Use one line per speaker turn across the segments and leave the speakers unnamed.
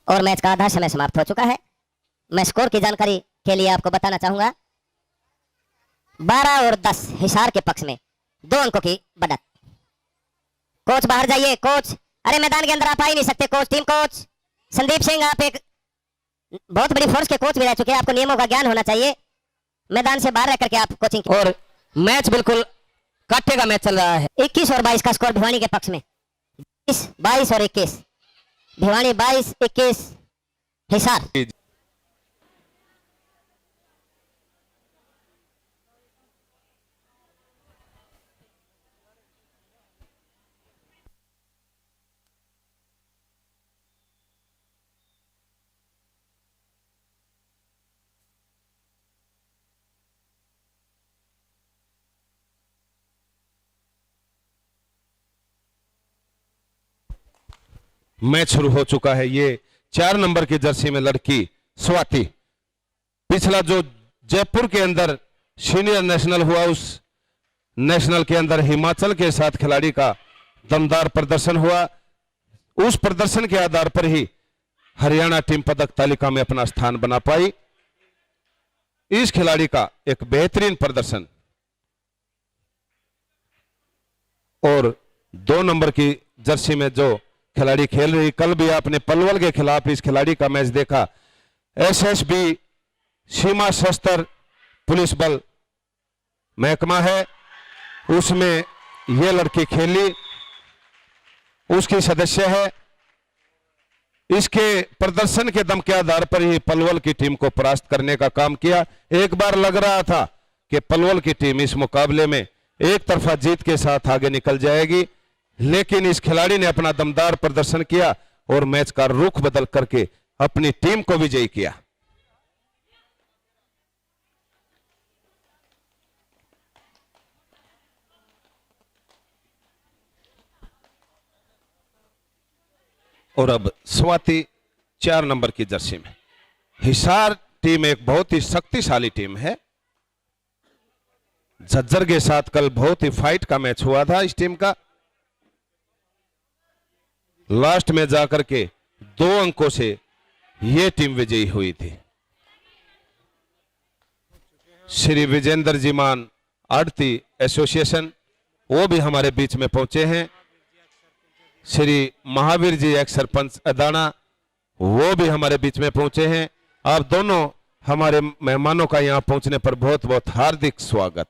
और मैच का आधा समय समाप्त हो चुका है। मैं स्कोर की जानकारी के लिए आपको बताना चाहूंगा 12 और 10 हिसार के पक्ष में 2 अंकों की बढ़त। कोच बाहर जाइए कोच, अरे मैदान के अंदर आप आ ही नहीं सकते coach. Team coach Sandeep Singh, आप एक बहुत बड़ी फोर्स के कोच भी रह चुके हैं, आपको नियमों का ज्ञान होना चाहिए। मैदान से बाहर रह करके आप कोचिंग।
और मैच बिल्कुल काटे का मैच चल रहा है।
21 और 22 का स्कोर भिवानी के पक्ष में। 22 और 21 भिवानी, 22 21 हिसार।
मैच शुरू हो चुका है। ये 4 नंबर की जर्सी में लड़की स्वाति, पिछला जो जयपुर के अंदर सीनियर नेशनल हुआ, उस नेशनल के अंदर हिमाचल के साथ खिलाड़ी का दमदार प्रदर्शन हुआ। उस प्रदर्शन के आधार पर ही हरियाणा टीम पदक तालिका में अपना स्थान बना पाई। इस खिलाड़ी का एक बेहतरीन प्रदर्शन और 2 नंबर की जर्सी में जो खिलाड़ी खेल रही, कल भी आपने पलवल के खिलाफ इस खिलाड़ी का मैच देखा। एसएसबी सीमा सशस्त्र पुलिस बल महकमा है, उसमें यह लड़की खेली, उसकी सदस्य है। इसके प्रदर्शन के दम के आधार पर ही पलवल की टीम को परास्त करने का काम किया। एक बार लग रहा था कि पलवल की टीम इस मुकाबले में एक तरफा जीत के साथ आगे निकल जाएगी, लेकिन इस खिलाड़ी ने अपना दमदार प्रदर्शन किया और मैच का रुख बदल करके अपनी टीम को विजयी किया। और अब स्वाति 4 नंबर की जर्सी में। हिसार टीम एक बहुत ही शक्तिशाली टीम है। झज्जर के साथ कल बहुत ही फाइट का मैच हुआ था इस टीम का। लास्ट में जाकर के 2 अंकों से यह टीम विजयी हुई थी। श्री विजेंद्र जी मान आड़ती एसोसिएशन वो भी हमारे बीच में पहुंचे हैं। श्री महावीर जी एक्स सरपंच अदाना वो भी हमारे बीच में पहुंचे हैं। आप दोनों हमारे मेहमानों का यहां पहुंचने पर बहुत बहुत हार्दिक स्वागत।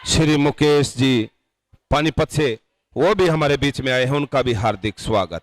श्री मुकेश जी पानीपत से वो भी हमारे बीच में आए हैं, उनका भी हार्दिक स्वागत।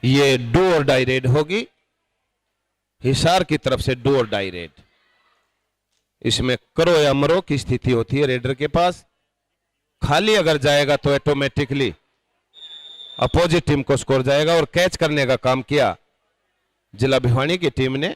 ये डू और डाई रेड होगी, हिसार की तरफ से डू और डाई रेड। इसमें करो या मरो की स्थिति होती है रेडर के पास। खाली अगर जाएगा तो ऑटोमेटिकली अपोजिट टीम को स्कोर जाएगा। और कैच करने का काम किया जिला भिवानी की टीम ने।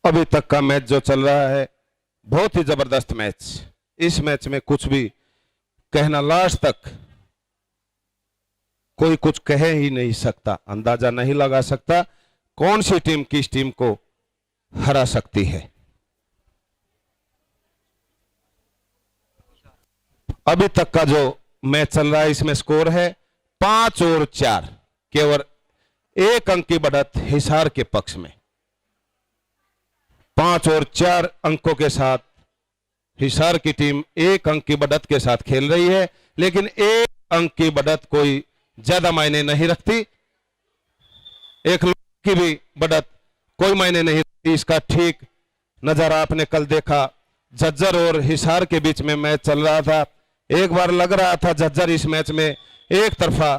अभी तक का मैच जो चल रहा है बहुत ही जबरदस्त मैच। इस मैच में कुछ भी कहना, लास्ट तक कोई कुछ कह ही नहीं सकता, अंदाजा नहीं लगा सकता कौन सी टीम किस टीम को हरा सकती है। अभी तक का जो मैच चल रहा है इसमें स्कोर है 5 और 4, केवल 1 अंक की बढ़त हिसार के पक्ष में। 5 और 4 अंकों के साथ हिसार की टीम 1 अंक की बढ़त के साथ खेल रही है, लेकिन 1 अंक की बढ़त कोई ज्यादा मायने नहीं रखती, 1 लाख की भी बढ़त कोई मायने नहीं रखती। इसका ठीक नजारा आपने कल देखा, झज्जर और हिसार के बीच में मैच चल रहा था। एक बार लग रहा था झज्जर इस मैच में एक तरफा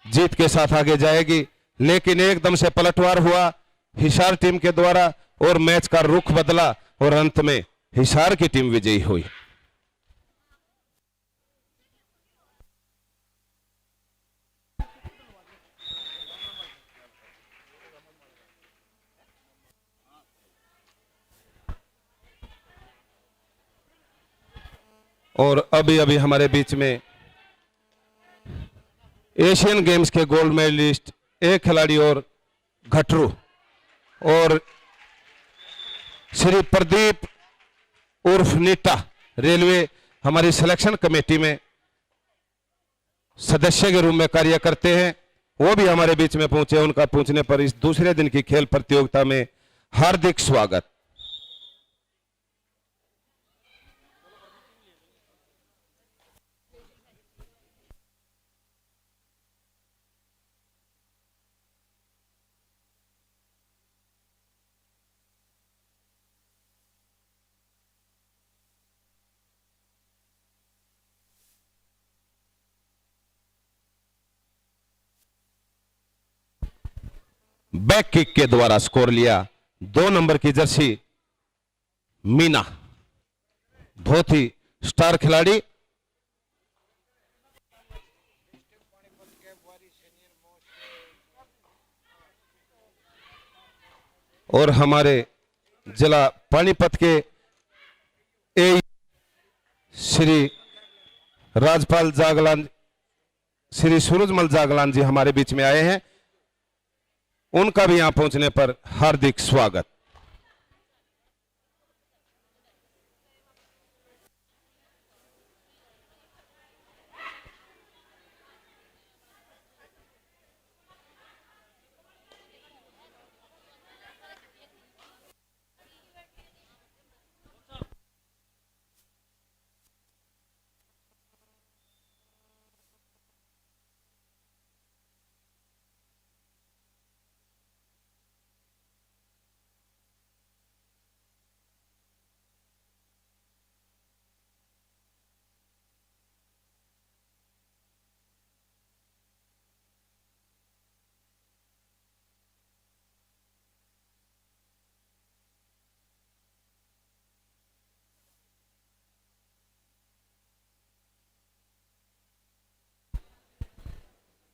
जीत के साथ आगे जाएगी, लेकिन एकदम से पलटवार हुआ हिसार टीम के द्वारा और मैच का रुख बदला और अंत में हिसार की टीम विजयी हुई। और अभी अभी हमारे बीच में एशियन गेम्स के गोल्ड मेडलिस्ट एक खिलाड़ी और घटरू और श्री प्रदीप उर्फ नीटा रेलवे हमारी सिलेक्शन कमेटी में सदस्य के रूप में कार्य करते हैं, वो भी हमारे बीच में पहुंचे। उनका पहुंचने पर इस दूसरे दिन की खेल प्रतियोगिता में हार्दिक स्वागत। बैक किक के द्वारा स्कोर लिया 2 नंबर की जर्सी मीना, बहुत ही स्टार खिलाड़ी। और हमारे जिला पानीपत के श्री राजपाल जागलान, श्री सूरजमल जागलान जी हमारे बीच में आए हैं, उनका भी यहां पहुंचने पर हार्दिक स्वागत।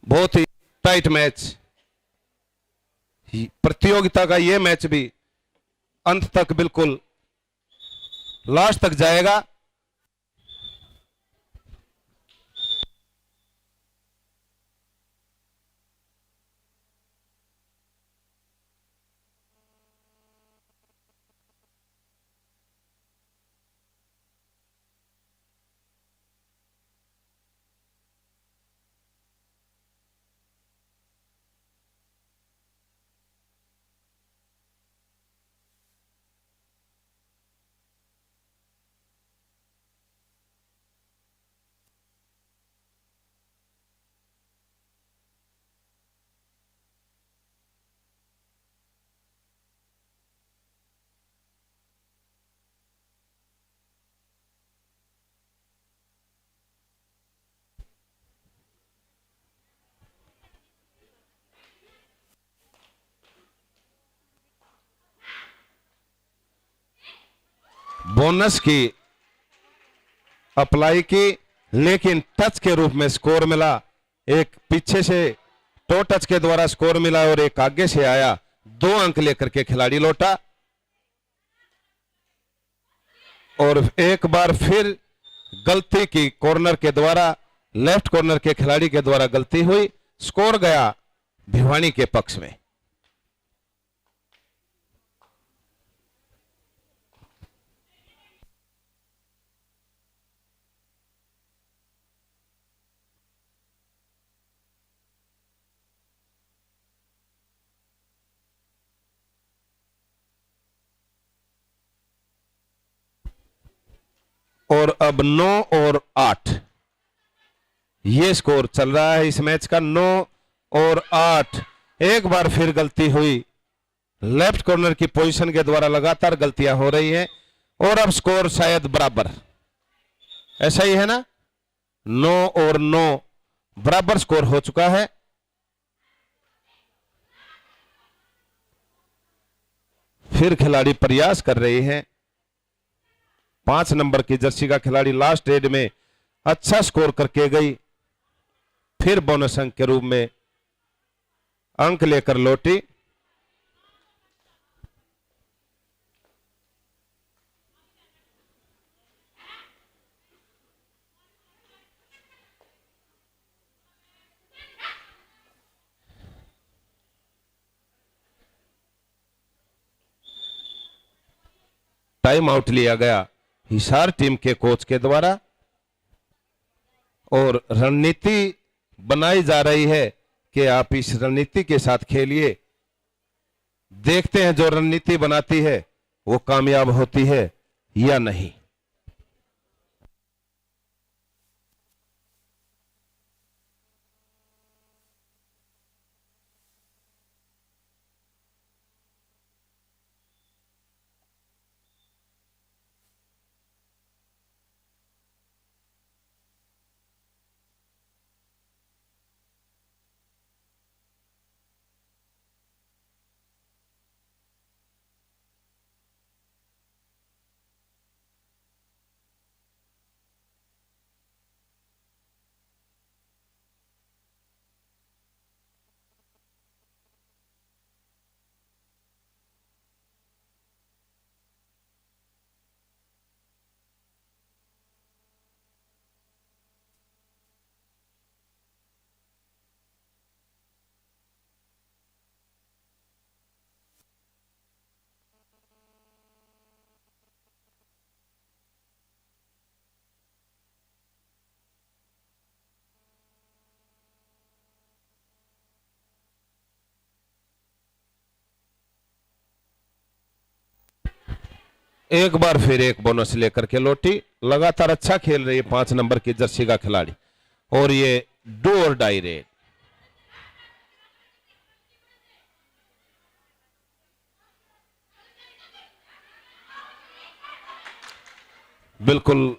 बहुत ही टाइट मैच, प्रतियोगिता का यह मैच भी अंत तक बिल्कुल लास्ट तक जाएगा। बोनस की अप्लाई की, लेकिन टच के रूप में स्कोर मिला। एक पीछे से टो टच के द्वारा स्कोर मिला और एक आगे से आया, 2 अंक लेकर के खिलाड़ी लौटा। और एक बार फिर गलती की, कॉर्नर के द्वारा, लेफ्ट कॉर्नर के खिलाड़ी के द्वारा गलती हुई, स्कोर गया भिवानी के पक्ष में। और अब 9 और 8 ये स्कोर चल रहा है इस मैच का, 9 और 8। एक बार फिर गलती हुई, लेफ्ट कॉर्नर की पोजीशन के द्वारा लगातार गलतियां हो रही हैं और अब स्कोर शायद बराबर, ऐसा ही है ना, 9 और 9 बराबर स्कोर हो चुका है। फिर खिलाड़ी प्रयास कर रहे हैं, 5 नंबर की जर्सी का खिलाड़ी लास्ट रेड में अच्छा स्कोर करके गई, फिर बोनस अंक के रूप में अंक लेकर लौटी। टाइम आउट लिया गया हिसार टीम के कोच के द्वारा और रणनीति बनाई जा रही है कि आप इस रणनीति के साथ खेलिए। देखते हैं जो रणनीति बनाती है वो कामयाब होती है या नहीं। एक बार फिर एक बोनस लेकर के लौटी, लगातार अच्छा खेल रही है 5 नंबर की जर्सी का खिलाड़ी और ये डू और डाई रेड। बिल्कुल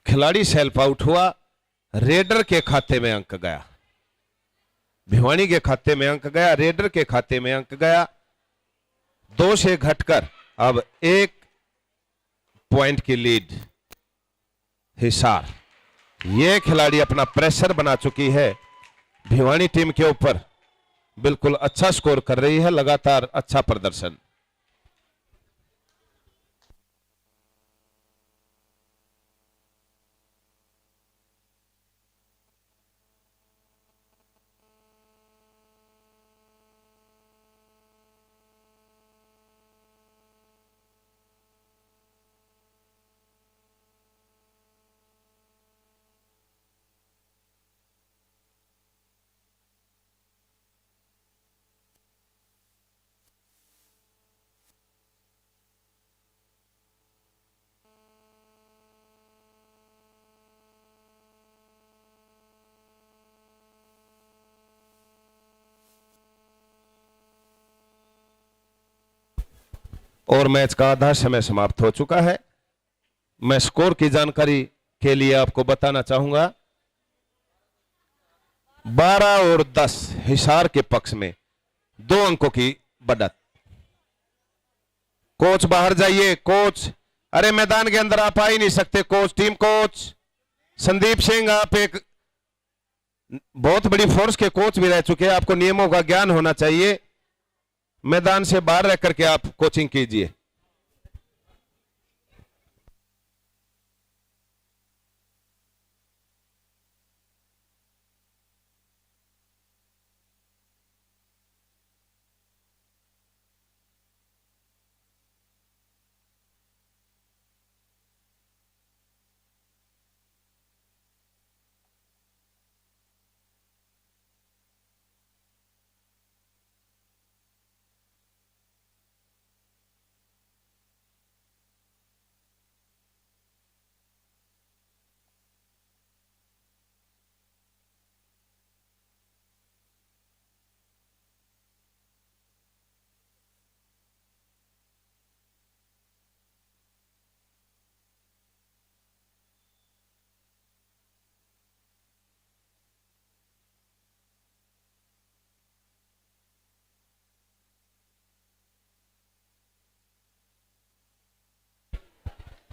खिलाड़ी सेल्फ आउट हुआ, रेडर के खाते में अंक गया, भिवानी के खाते में अंक गया, रेडर के खाते में अंक गया। 2 से घटकर अब 1 पॉइंट की लीड हिसार। यह खिलाड़ी अपना प्रेशर बना चुकी है भिवानी टीम के ऊपर, बिल्कुल अच्छा स्कोर कर रही है, लगातार अच्छा प्रदर्शन। और मैच का आधा समय समाप्त हो चुका है। मैं स्कोर की जानकारी के लिए आपको बताना चाहूंगा, 12 और 10 हिसार के पक्ष में 2 अंकों की बढ़त। कोच बाहर जाइए, कोच, अरे मैदान के अंदर आप आ ही नहीं सकते coach, team coach Sandeep Singh, आप एक बहुत बड़ी फोर्स के कोच भी रह चुके हैं, आपको नियमों का ज्ञान होना चाहिए। मैदान से बाहर रह करके आप कोचिंग कीजिए।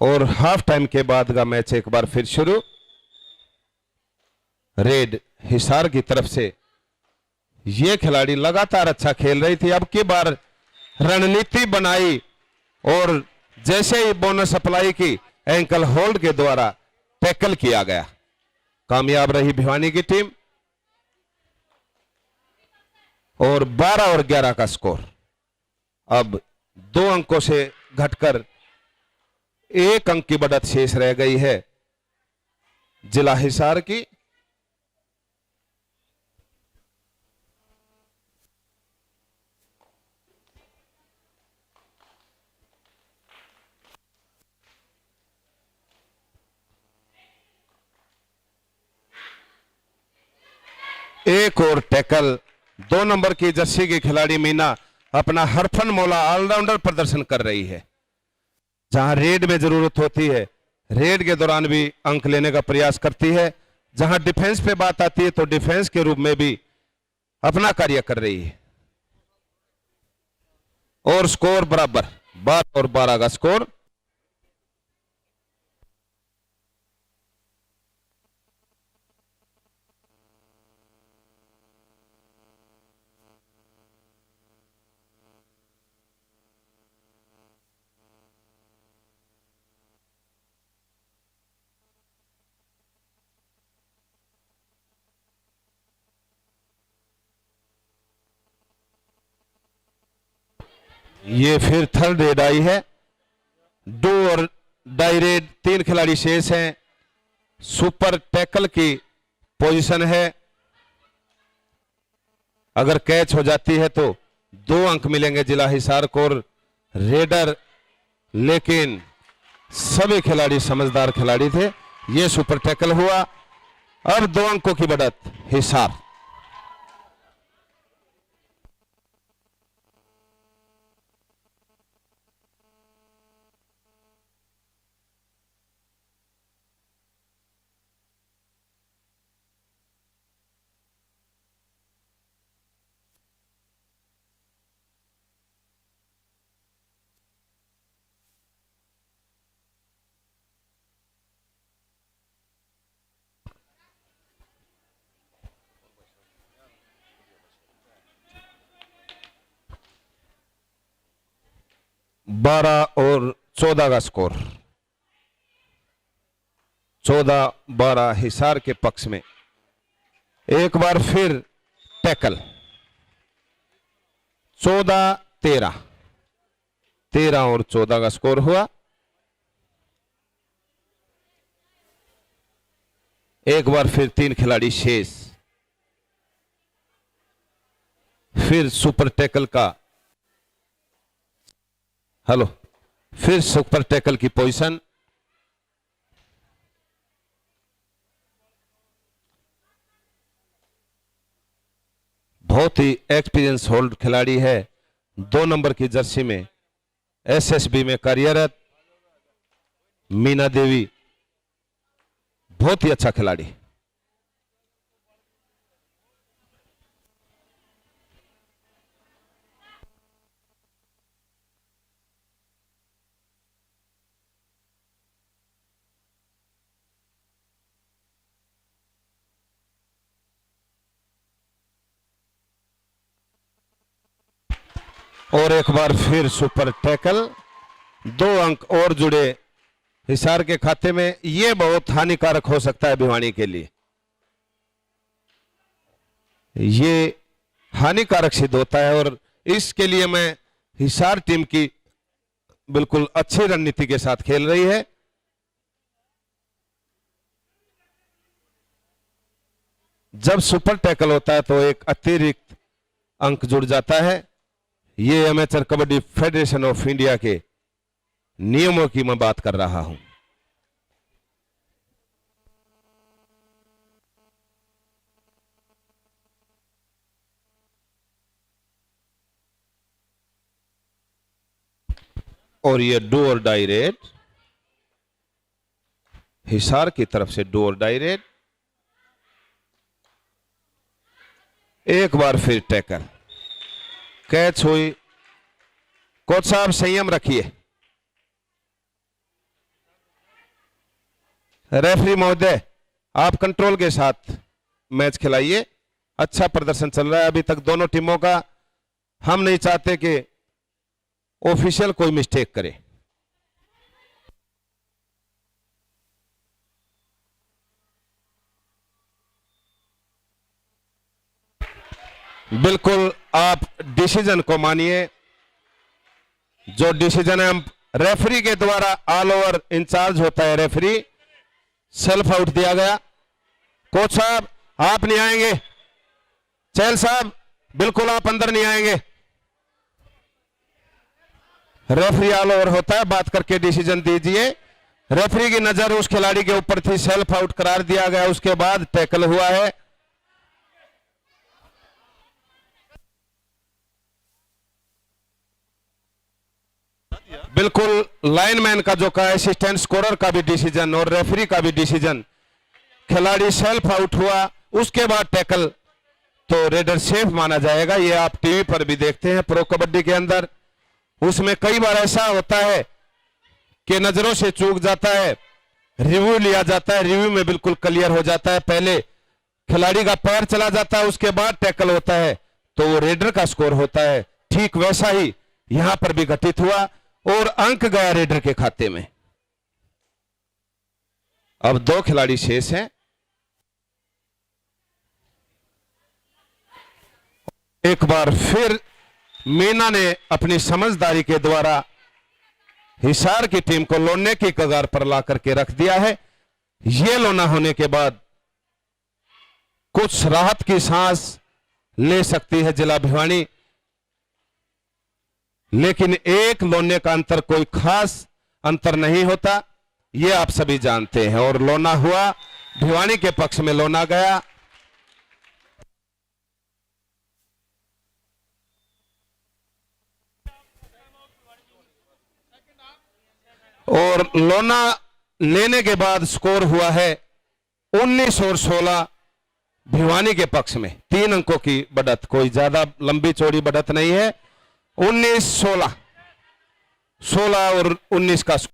और हाफ टाइम के बाद का मैच एक बार फिर शुरू। रेड हिसार की तरफ से ये खिलाड़ी लगातार अच्छा खेल रही थी, अब की बार रणनीति बनाई और जैसे ही बोनस अप्लाई की एंकल होल्ड के द्वारा टैकल किया गया। कामयाब रही भिवानी की टीम और 12 और 11 का स्कोर। अब 2 अंकों से घटकर 1 अंक की बढ़त शेष रह गई है जिला हिसार की। एक और टैकल 2 नंबर की जर्सी की खिलाड़ी मीना अपना हरफन मौला ऑलराउंडर प्रदर्शन कर रही है। जहां रेड में जरूरत होती है, रेड के दौरान भी अंक लेने का प्रयास करती है। जहां डिफेंस पे बात आती है तो डिफेंस के रूप में भी अपना कार्य कर रही है। और स्कोर बराबर 12 और 12 का स्कोर। ये फिर थर्ड रेड आई है। डू और डाई रेड 3 खिलाड़ी शेष हैं। सुपर टैकल की पोजीशन है। अगर कैच हो जाती है तो 2 अंक मिलेंगे जिला हिसार को और रेडर, लेकिन सभी खिलाड़ी समझदार खिलाड़ी थे। ये सुपर टैकल हुआ। अब 2 अंकों की बढ़त हिसार। बारह और 14 का स्कोर। 14-12 हिसार के पक्ष में। एक बार फिर टैकल। 14-13, 13 और 14 का स्कोर हुआ। एक बार फिर 3 खिलाड़ी शेष। फिर सुपर टैकल का हेलो, फिर सुपर टैकल की पोजीशन। बहुत ही एक्सपीरियंस होल्ड खिलाड़ी है। 2 नंबर की जर्सी में एसएसबी में कार्यरत मीना देवी, बहुत ही अच्छा खिलाड़ी। और एक बार फिर सुपर टैकल। 2 अंक और जुड़े हिसार के खाते में। यह बहुत हानिकारक हो सकता है भिवानी के लिए। ये हानिकारक सिद्ध होता है और इसके लिए मैं हिसार टीम की बिल्कुल अच्छी रणनीति के साथ खेल रही है। जब सुपर टैकल होता है तो एक अतिरिक्त अंक जुड़ जाता है। ये amateur kabaddi federation of India के नियमों की मैं बात कर रहा हूं। और ये डू और डाई रेड हिसार की तरफ से। डू और डाई रेड। एक बार फिर टैकल। कैच हुई। कोच साहब संयम रखिए। रेफरी महोदय, आप कंट्रोल के साथ मैच खिलाइए। अच्छा प्रदर्शन चल रहा है अभी तक दोनों टीमों का। हम नहीं चाहते कि ऑफिशियल कोई मिस्टेक करे। बिल्कुल आप डिसीजन को मानिए। जो डिसीजन है रेफरी के द्वारा ऑल ओवर इंचार्ज होता है रेफरी। सेल्फ आउट दिया गया। कोच साहब आप नहीं आएंगे। चहल साहब बिल्कुल आप अंदर नहीं आएंगे। रेफरी ऑल ओवर होता है, बात करके डिसीजन दीजिए। रेफरी की नजर उस खिलाड़ी के ऊपर थी, सेल्फ आउट करार दिया गया, उसके बाद टैकल हुआ है। बिल्कुल लाइनमैन का जो का असिस्टेंट स्कोरर का भी डिसीजन और रेफरी का भी डिसीजन, खिलाड़ी सेल्फ आउट हुआ उसके बाद टैकल तो रेडर सेफ माना जाएगा। ये आप टीवी पर भी देखते हैं प्रो कबड्डी के अंदर। उसमें कई बार ऐसा होता है कि नजरों से चूक जाता है, रिव्यू लिया जाता है, रिव्यू में बिल्कुल क्लियर हो जाता है, पहले खिलाड़ी का पैर चला जाता है उसके बाद टैकल होता है तो वो रेडर का स्कोर होता है। ठीक वैसा ही यहां पर भी घटित हुआ और अंक गया रेडर के खाते में। अब 2 खिलाड़ी शेष हैं। एक बार फिर मीना ने अपनी समझदारी के द्वारा हिसार की टीम को लोने की कगार पर ला करके रख दिया है। यह लोना होने के बाद कुछ राहत की सांस ले सकती है जिला भिवानी, लेकिन एक लोने का अंतर कोई खास अंतर नहीं होता, यह आप सभी जानते हैं। और लोना हुआ, भिवानी के पक्ष में लोना गया। और लोना लेने के बाद स्कोर हुआ है 19 और 16 भिवानी के पक्ष में। 3 अंकों की बढ़त, कोई ज्यादा लंबी चौड़ी बढ़त नहीं है। 19-16, 16 और 19 का स्कोर।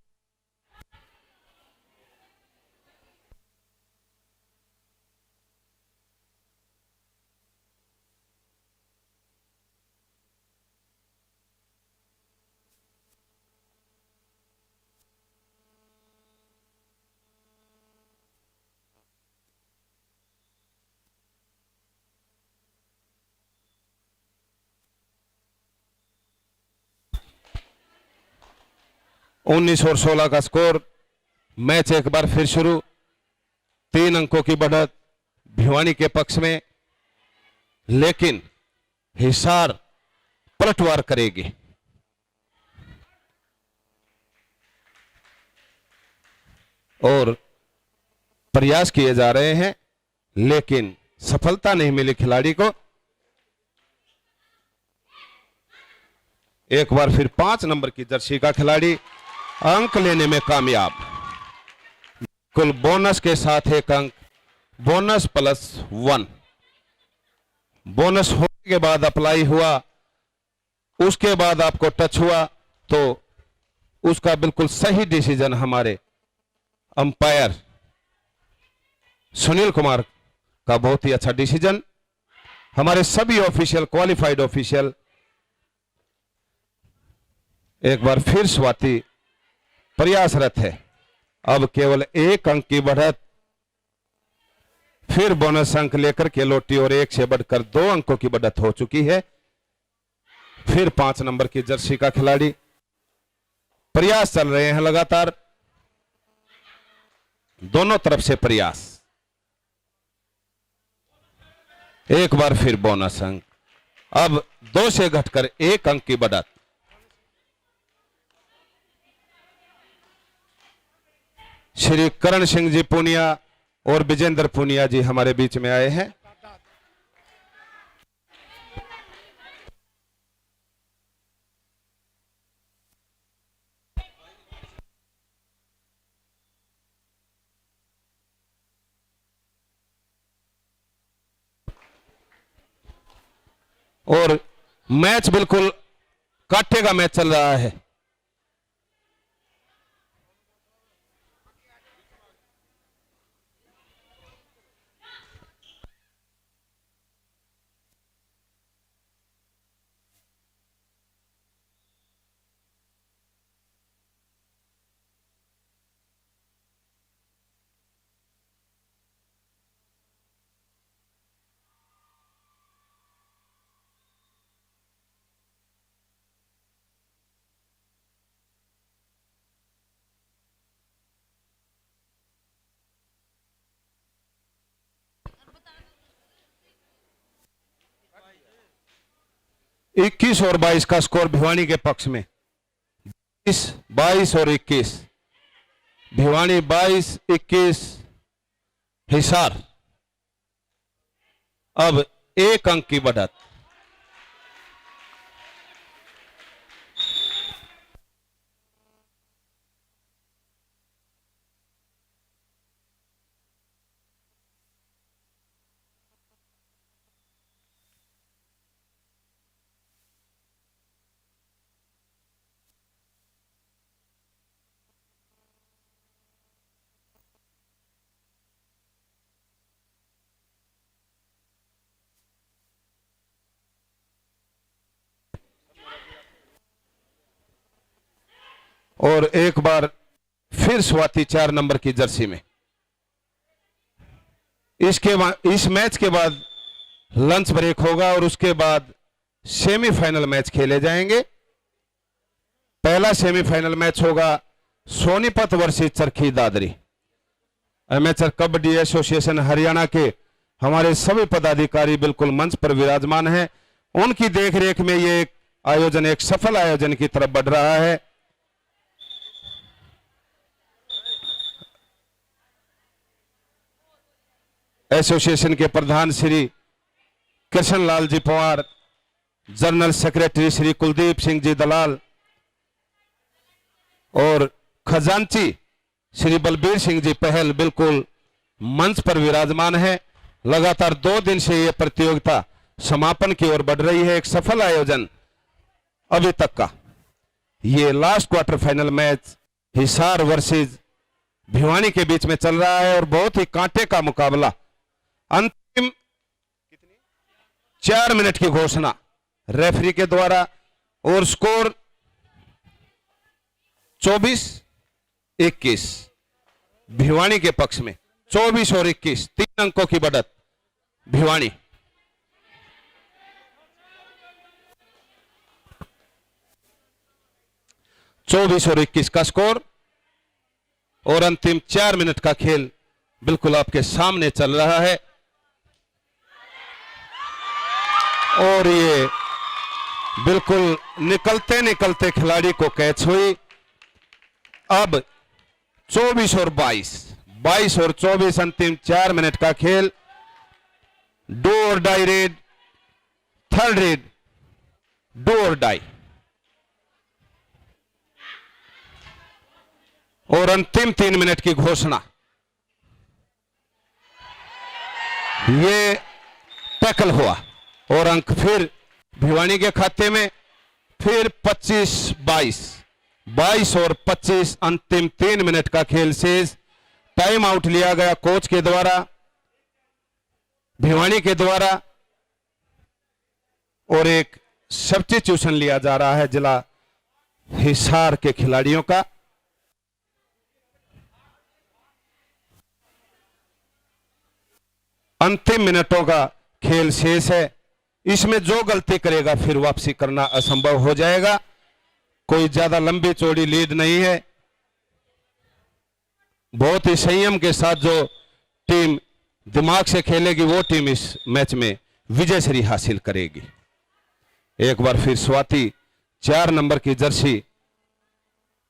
उन्नीस और 16 का स्कोर। मैच एक बार फिर शुरू। 3 अंकों की बढ़त भिवानी के पक्ष में, लेकिन हिसार पलटवार करेगी। और प्रयास किए जा रहे हैं लेकिन सफलता नहीं मिली खिलाड़ी को। एक बार फिर 5 नंबर की जर्सी का खिलाड़ी अंक लेने में कामयाब। कुल बोनस के साथ 1 अंक, बोनस +1। बोनस होने के बाद अप्लाई हुआ, उसके बाद आपको टच हुआ तो उसका बिल्कुल सही डिसीजन हमारे अंपायर सुनील कुमार का बहुत ही अच्छा डिसीजन। हमारे सभी ऑफिशियल, क्वालिफाइड ऑफिशियल एक बार फिर स्वाति प्रयासरत है। अब केवल 1 अंक की बढ़त, फिर बोनस अंक लेकर के लौटी और 1 से बढ़कर 2 अंकों की बढ़त हो चुकी है। फिर 5 नंबर की जर्सी का खिलाड़ी, प्रयास चल रहे हैं लगातार, दोनों तरफ से प्रयास। एक बार फिर बोनस अंक, अब 2 से घटकर 1 अंक की बढ़त। श्री करण सिंह जी पूनिया और विजेंद्र पूनिया जी हमारे बीच में आए हैं। और मैच बिल्कुल काटे का मैच चल रहा है। 21 और 22 का स्कोर भिवानी के पक्ष में। 22 और 21, भिवानी 22, 21 हिसार। अब 1 अंक की बढ़त। और एक बार फिर स्वाति 4 नंबर की जर्सी में। इस मैच के बाद लंच ब्रेक होगा और उसके बाद सेमीफाइनल मैच खेले जाएंगे। पहला सेमीफाइनल मैच होगा Sonipat versus Charkhi Dadri. Amateur kabaddi association Haryana के हमारे सभी पदाधिकारी बिल्कुल मंच पर विराजमान हैं। उनकी देखरेख में ये आयोजन एक सफल आयोजन की तरफ बढ़ रहा है। एसोसिएशन के प्रधान श्री कृष्णलाल जी पवार, जनरल सेक्रेटरी श्री कुलदीप सिंह जी दलाल और खजांची श्री बलबीर सिंह जी पहल बिल्कुल मंच पर विराजमान है। लगातार 2 दिन से यह प्रतियोगिता समापन की ओर बढ़ रही है। एक सफल आयोजन अभी तक का। ये last quarter final match Hisar versus Bhiwani के बीच में चल रहा है और बहुत ही कांटे का मुकाबला। अंतिम 4 मिनट की घोषणा रेफरी के द्वारा और स्कोर 24-21 भिवानी के पक्ष में। 24 और 21, 3 अंकों की बढ़त भिवानी। चौबीस और 21 का स्कोर और अंतिम 4 मिनट का खेल बिल्कुल आपके सामने चल रहा है। और ये बिल्कुल निकलते निकलते खिलाड़ी को कैच हुई। अब 24 और 22, 22 और 24 अंतिम 4 मिनट का खेल। डू और die raid, third raid, do और डाई। और अंतिम 3 मिनट की घोषणा। ये टैकल हुआ और अंक फिर भिवानी के खाते में। फिर 25-22, 22 और 25 अंतिम 3 मिनट का खेल शेष। टाइम आउट लिया गया कोच के द्वारा, भिवानी के द्वारा, और एक सब्स्टिट्यूशन लिया जा रहा है जिला हिसार के खिलाड़ियों का। अंतिम मिनटों का खेल शेष है। इसमें जो गलती करेगा फिर वापसी करना असंभव हो जाएगा। कोई ज्यादा लंबी चौड़ी लीड नहीं है। बहुत ही संयम के साथ जो टीम दिमाग से खेलेगी वो टीम इस मैच में विजय श्री हासिल करेगी। एक बार फिर स्वाति 4 नंबर की जर्सी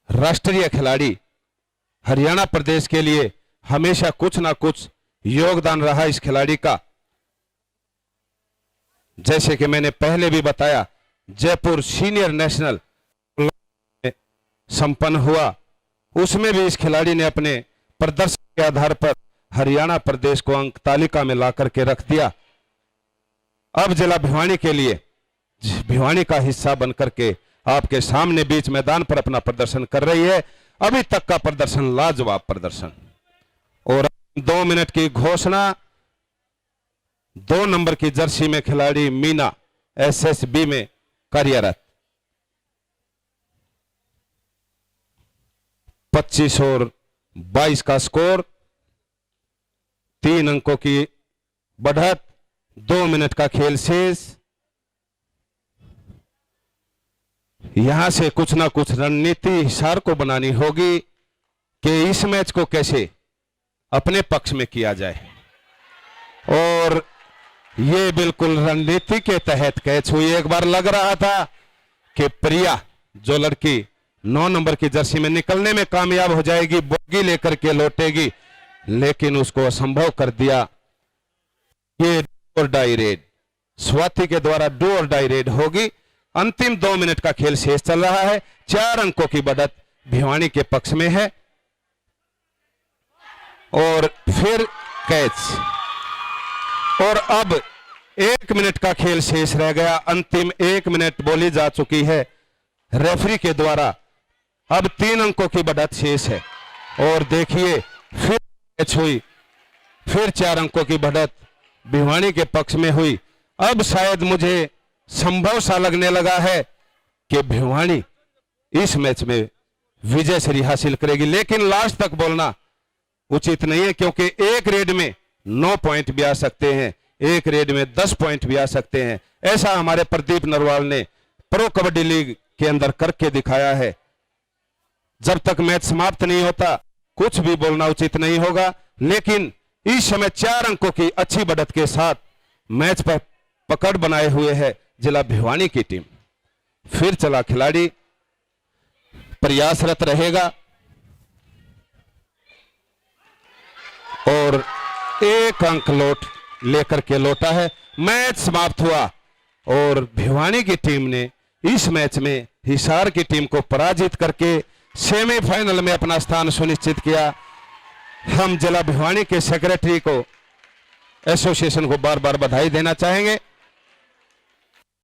राष्ट्रीय खिलाड़ी, हरियाणा प्रदेश के लिए हमेशा कुछ ना कुछ योगदान रहा इस खिलाड़ी का। जैसे कि मैंने पहले भी बताया, जयपुर सीनियर नेशनल संपन्न हुआ, उसमें भी इस खिलाड़ी ने अपने प्रदर्शन के आधार पर हरियाणा प्रदेश को अंक तालिका में ला करके रख दिया। अब जिला भिवानी के लिए भिवानी का हिस्सा बनकर के आपके सामने बीच मैदान पर अपना प्रदर्शन कर रही है। अभी तक का प्रदर्शन लाजवाब प्रदर्शन। और 2 मिनट की घोषणा। 2 नंबर की जर्सी में खिलाड़ी मीना एसएसबी में कार्यरत। 25 और 22 का स्कोर, 3 अंकों की बढ़त, 2 मिनट का खेल शेष। यहां से कुछ ना कुछ रणनीति हिसार को बनानी होगी कि इस मैच को कैसे अपने पक्ष में किया जाए। और ये बिल्कुल रणनीति के तहत कैच हुई। एक बार लग रहा था कि प्रिया जो लड़की 9 नंबर की जर्सी में निकलने में कामयाब हो जाएगी, बोगी लेकर के लौटेगी, लेकिन उसको असंभव कर दिया। ये डू और डाई रेड, स्वाति के द्वारा डू और डाई रेड होगी। अंतिम 2 मिनट का खेल शेष चल रहा है। 4 अंकों की बढ़त भिवानी के पक्ष में है। और फिर कैच, और अब 1 मिनट का खेल शेष रह गया। अंतिम 1 मिनट बोली जा चुकी है रेफरी के द्वारा। अब 3 अंकों की बढ़त शेष है। और देखिए फिर कैच हुई, फिर 4 अंकों की बढ़त भिवानी के पक्ष में हुई। अब शायद मुझे संभव सा लगने लगा है कि भिवानी इस मैच में विजय श्री हासिल करेगी, लेकिन लास्ट तक बोलना उचित नहीं है, क्योंकि एक रेड में 9 पॉइंट भी आ सकते हैं, एक रेड में 10 पॉइंट भी आ सकते हैं। ऐसा हमारे प्रदीप नरवाल ने प्रो कबड्डी लीग के अंदर करके दिखाया है। जब तक मैच समाप्त नहीं होता कुछ भी बोलना उचित नहीं होगा, लेकिन इस समय 4 अंकों की अच्छी बढ़त के साथ मैच पर पकड़ बनाए हुए है जिला भिवानी की टीम। फिर चला खिलाड़ी, प्रयासरत रहेगा और 1 अंक लेकर के लौटा है। मैच समाप्त हुआ और भिवानी की टीम ने इस मैच में हिसार की टीम को पराजित करके सेमीफाइनल में अपना स्थान सुनिश्चित किया। हम जिला भिवानी के सेक्रेटरी को, एसोसिएशन को बार बार बधाई देना चाहेंगे।